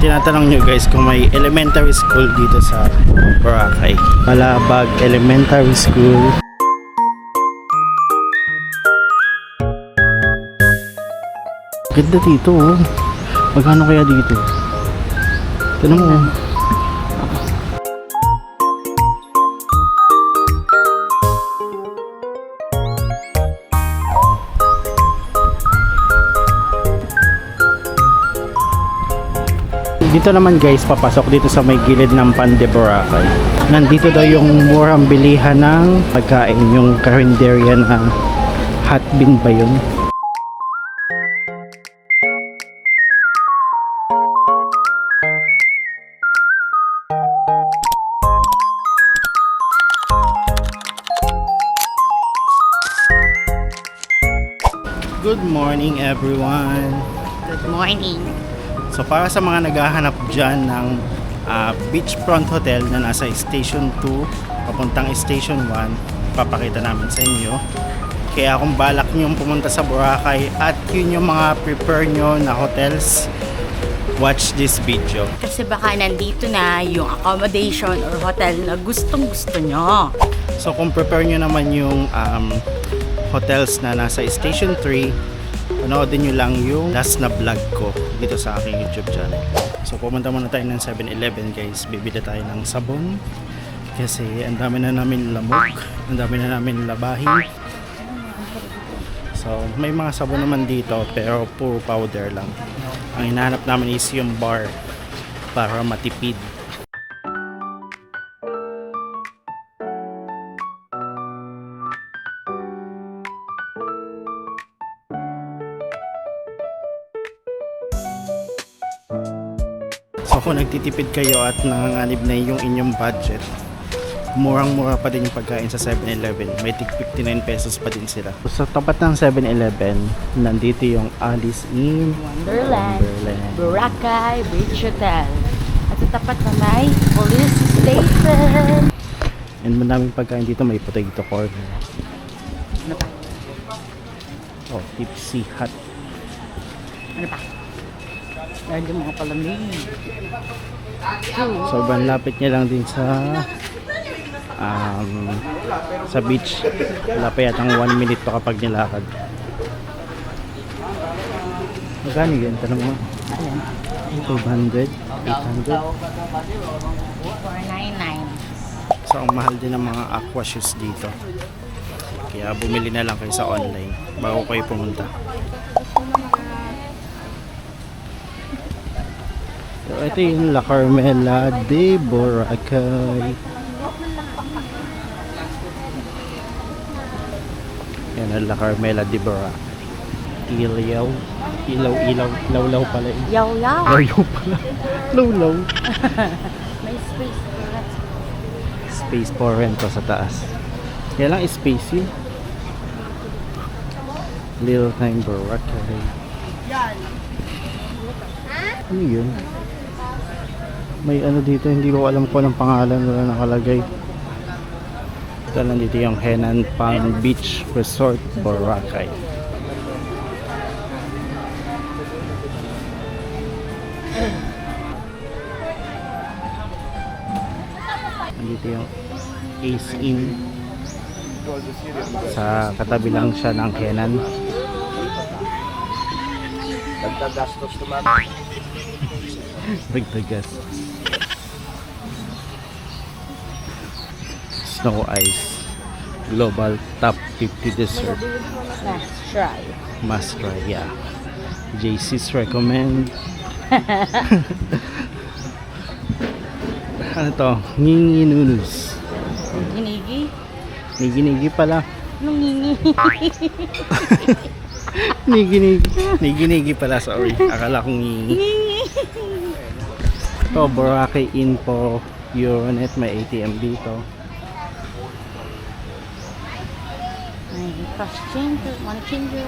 tinatanong nyo guys kung may elementary school dito sa Boracay. Malabag Elementary School. Ganda dito oh. Magkano kaya dito? Tignan mo oh. Dito naman guys, papasok dito sa may gilid ng Pande Boracay. Nandito daw yung murang bilihan ng pagkain, yung karinderya na Hotbin ba yun? Good morning everyone! Good morning. So para sa mga naghahanap dyan ng beachfront hotel na nasa Station 2 papuntang Station 1, papakita namin sa inyo. Kaya kung balak nyo pumunta sa Boracay at yun yung mga prepare nyo na hotels, watch this video. Kasi baka nandito na yung accommodation or hotel na gustong gusto nyo. So kung prepare nyo naman yung hotels na nasa Station 3, panoodin nyo lang yung last na vlog ko dito sa aking YouTube channel. So pumunta muna tayo ng 7-Eleven guys. Bibili tayo ng sabon kasi ang dami na namin lamok, ang dami na namin labahi. So may mga sabon naman dito pero puro powder lang. Ang hinahanap namin is yung bar para matipid. So kung nagtitipid kayo at nanganganib na yung inyong budget, murang-mura pa din yung pagkain sa 7-Eleven. May tig 59 pesos pa din sila. Sa tapat ng 7-Eleven, nandito yung Alice in Wonderland, Boracay Beach Hotel. At sa tapat na may police station. And madaming pagkain dito, may potato corner. Ano pa? Oh, Tipsy Hut. Ano pa? Dahil yung mga palamig. Sobrang lapit niya lang din sa beach. Wala pa yatang 1 minute pa kapag nilakad. Magkano yun? Tanong mo? Ayan. 200? 800? 499. So ang mahal din ng mga aqua shoes dito. Kaya bumili na lang kayo sa online bago kayo pumunta. So ito yung La Carmela de Boracay. Yan ang La Carmela de Boracay. Ilaw. Ilaw pala yun. Yaw-yaw. Ilaw pala. Law. May space for that. Space for rento sa taas. Kaya lang space yun. Little Time Boracay. Ano yun? May ano dito, hindi ko alam kung anong pangalan wala nakalagay. Ito lang dito yung Henan Palm Beach Resort Boracay. Dito yung Ace Inn. Sa katabi lang siya ng Henan. Nagtagastos naman. Dagdagas. Snow Ice Global Top 50 Dessert. Let's try. Must try, yeah. JC's recommend. Ano to? Ngingi noodles. Ginigi? Nigi pala. Anong ngingi? Nigi pala, sorry. Akala kong ngingi. Ito, Boracay Info Euronet. May ATM dito. May cash changer, money changer.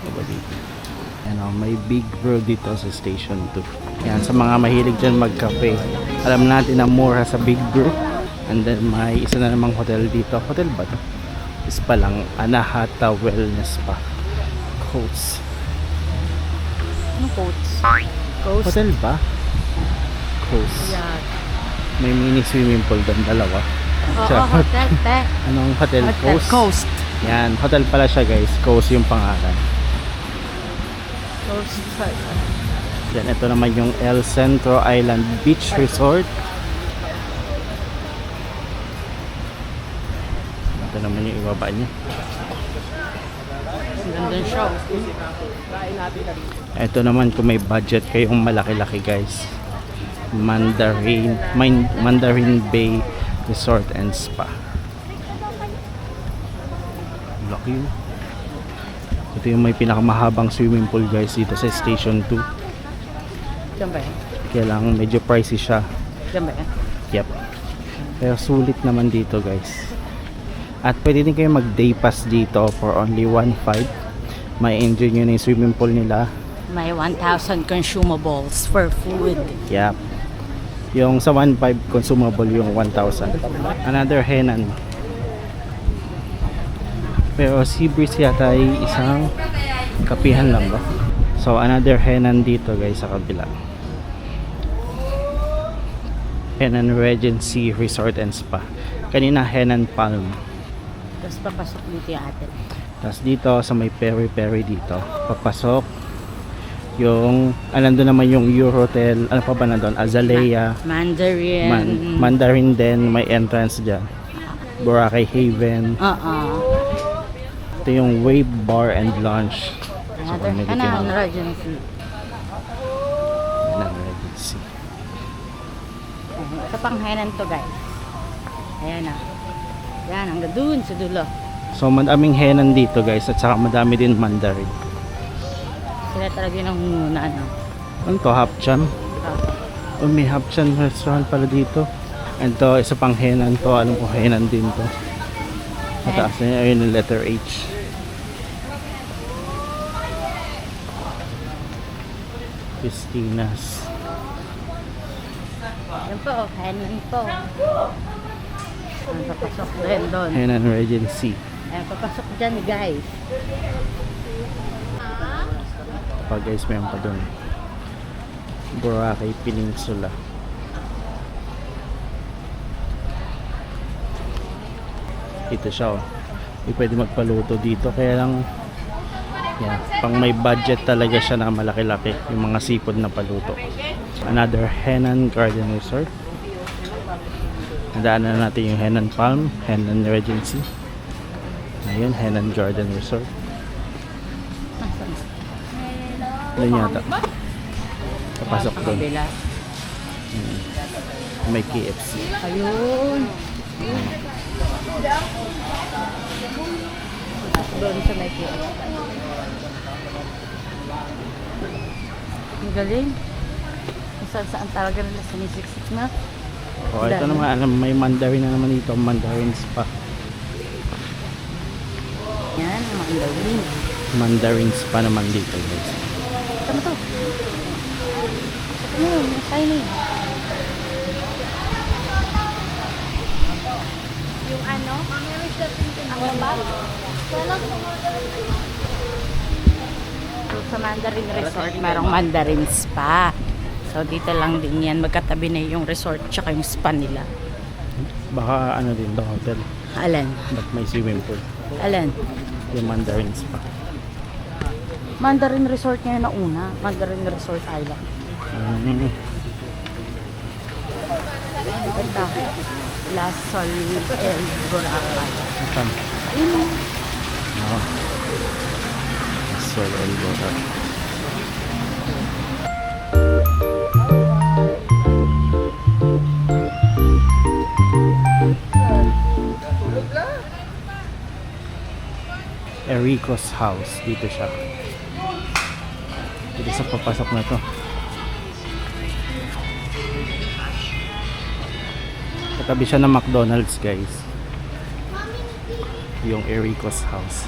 Ano ba dito? Ano, may Big Bro dito sa Station 2. Yan, sa mga mahilig dyan magkape. Alam natin na mura sa Big Bro. And then may isa na namang hotel dito. Hotel ba ito? Is pa lang, Anahata Wellness Spa. Coats. Anong coats? Coast. Hotel ba? Coast. Yeah. May mini swimming pool doon, dalawa. Oo, Charot. hotel, te. Anong hotel? Hotel. Coast? Coast. Yan, hotel pala siya guys. Coast yung pangalan. Coast. Then ito naman yung El Centro Island Beach Resort. Ito naman yung ibaba niya. Ang ganda siya. Ito naman kung may budget kayong malaki-laki guys. Mandarin Bay Resort and Spa. Laki yun. Ito yung may pinakamahabang swimming pool guys dito sa Station 2. Diyan ba yan? Kaya lang medyo pricey siya. Diyan ba yan? Yep. Pero sulit naman dito guys. At pwede din kayo mag day pass dito for only 1.5. May enjoy nyo na yung swimming pool nila. May 1,000 consumables for food. Yep. Yung sa 1.5 consumable yung 1,000. Another Henan. Pero Sea Breeze yata ay isang kapihan lang ba? So another Henan dito guys sa kabila. Henan Regency Resort and Spa. Kanina Henan Palm. Tapos papasok dito yung ate. Tapos dito sa may peri-peri dito, papasok yung, nandun naman yung Eurotel, ano pa ba na doon? Azalea, Mandarin. Mandarin din, may entrance dyan. Boracay Haven. Ito yung Wave Bar and Lounge. Another may Henan bigyan- Regency. Henan Regency. Ito pang Henan to guys. Ayan na. Yan, hanggang dun sa dulo. So madaming Henan dito guys, at saka madami din Mandarin. Sila talaga yung nangunguna, no? Ano to? Hapchan? Oh, may Hapchan restaurant pala dito. And to, isa pang Henan to. Alam ko Henan din to. Mataas na yun, ayun yung letter H. Christina's. Yan po, Henan po. Ayan, papasok din doon. Henan Regency. Ayan, papasok dyan guys. Pa guys, mayroon pa doon. Boracay Peninsula. Ito siya oh. Hindi pwede magpaluto dito. Kaya lang, yeah, pang may budget talaga siya na malaki-laki. Yung mga seafood na paluto. Another Henan Garden Resort. Nadaanan na natin yung Henan Palm, Henan Regency. Ayun, Henan Garden Resort. Doon yata. Papasok doon. Kabila. May KFC. Ayun. Doon sa may KFC. Ang galing. Kung saan talaga nila sinisiksik na. Oh, ito naman, alam, may Mandarin na naman dito. Mandarin Spa. Yan, Mandarin. Mandarin Spa naman dito guys. Tama to. Ano yun? Yung shiny. Yung ano? Ang ba? So, sa Mandarin Resort, merong Mandarin Spa. So, dito lang din yan. Magkatabi na yung resort tsaka yung spa nila. Baka ano din to, hotel. Alan? Ba't may swimming pool? Alan? Yung Mandarin Spa. Mandarin Resort ngayon na una. Mandarin Resort Island. Ito. La Sol El Boracay. Saan? Ayun. Oh. Sol El Boracay. Enrico's house. Dito siya. Dito sa papasok na to. Katabi siya ng McDonald's guys. Yung Enrico's house.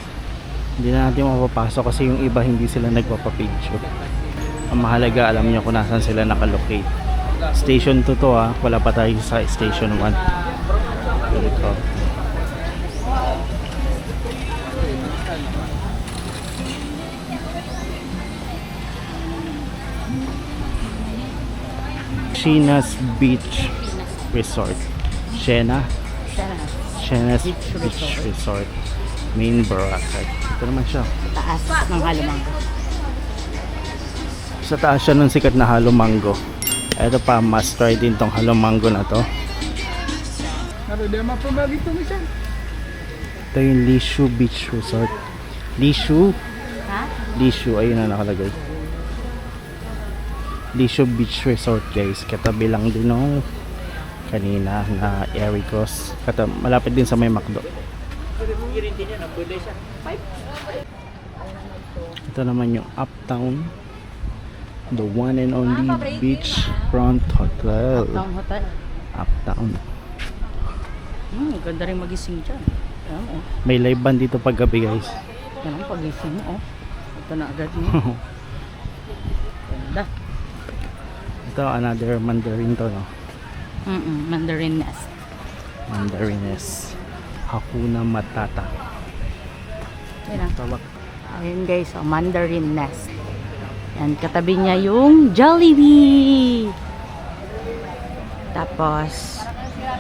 Hindi na natin mapapasok kasi yung iba hindi sila nagpapapicture. Ang mahalaga alam niyo kung nasan sila nakalocate. Station 2 to ha. Wala pa tayo sa Station 1. Dito. Shena's Beach Resort. Shena? Shena's Beach Resort. Main Boracay. Ito naman siya. Taas ng Halumanga. Sa taas siya ng sikat na Halo Mango. Ito pa, must try din tong Halo Mango na to. Ito yung Lishu Beach Resort. Lishu? Ha? Lishu, ayun na nakalagay. Lishu Beach Resort guys. Katabi lang din nung kanina na Ericos. Malapit din sa may McDo. Ito naman yung Uptown. The one and only beachfront hotel. Uptown Hotel. Uptown. Ganda rin magising dyan. Ayan mo. May live band dito paggabi guys. Yan ang pagising mo. Ito na agad mo. Ganda. Ito another Mandarin to no. Mandarin Nest. Mandarines. Hakuna Matata. Yan ang Tawag. ayun guys, Mandarin Nest. Yan, katabi niya yung Jollibee. Tapos,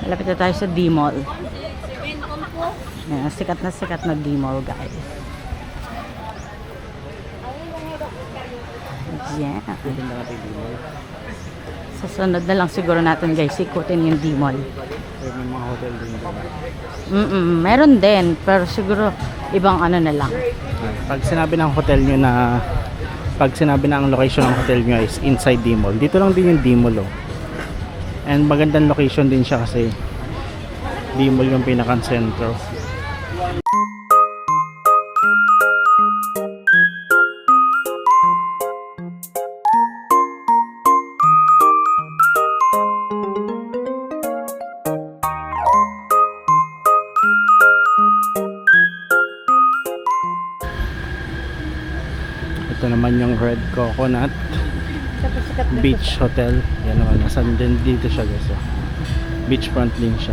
malapit na tayo sa D-Mall. Yan, sikat na D-Mall guys. Yan. Sa sunod na lang siguro natin guys, ikutin yung D-Mall. May mga hotel din dito. Meron din, pero siguro ibang ano na lang. Pag sinabi ng hotel nyo na pag sinabi na ang location ng hotel nyo is inside D-Mall, dito lang din yung D-Mall oh. And magandang location din siya kasi D-Mall yung pinakang sentro. Ito naman yung Red Coconut Beach Hotel. Yan naman, nasan din dito siya guys. Oh. Beachfront din siya.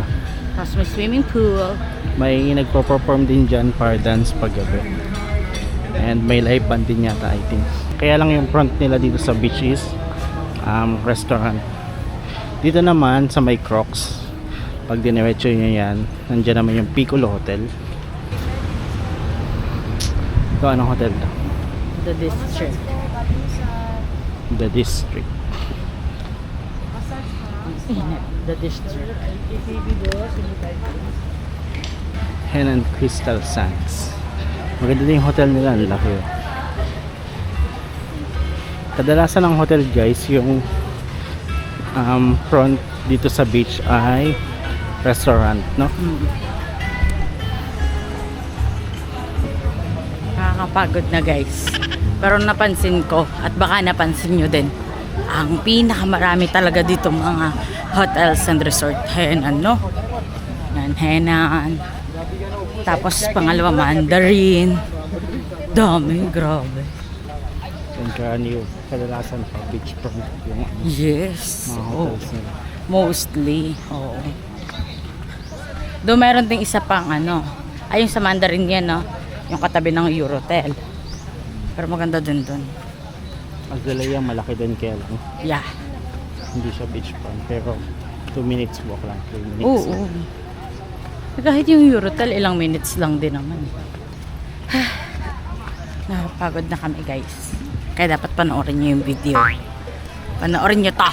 Tapos may swimming pool. May nagpo-perform din dyan para dance paggabi. And may live band din yata I think. Kaya lang yung front nila dito sa beach is restaurant. Dito naman sa may Crocs, pag diniretso nyo yan, nandyan naman yung Piccolo Hotel. Ito anong hotel to? The District. The District. The District. Henan Crystal Sands. Maganda din yung hotel nila, ang laki. Oh. Kadalasan ng hotel guys, yung front dito sa beach ay restaurant, no? Nakakapagod na guys. Pero napansin ko, at baka napansin nyo din, ang pinakamarami talaga dito mga hotels and resort. Henan, no? Henan. Tapos pangalawa, Mandarin. Dami, grabe. Yung karaniw, kadalasan pa beachfront yung Yes. mga Oh, hotels nila. mostly. Oo. Doon meron ding isa pang ano. Ay, yung sa Mandarin yan, no? Yung katabi ng Eurotel. Pero maganda din doon. Azalea malaki din kaya lang. Yeah. Hindi siya beachfront pero 2 minutes walk lang, 3 minutes. Oo. Kahit yung Eurotel, ilang minutes lang din naman. Nakapagod na kami guys. Kaya dapat panoorin nyo yung video. Panoorin nyo to.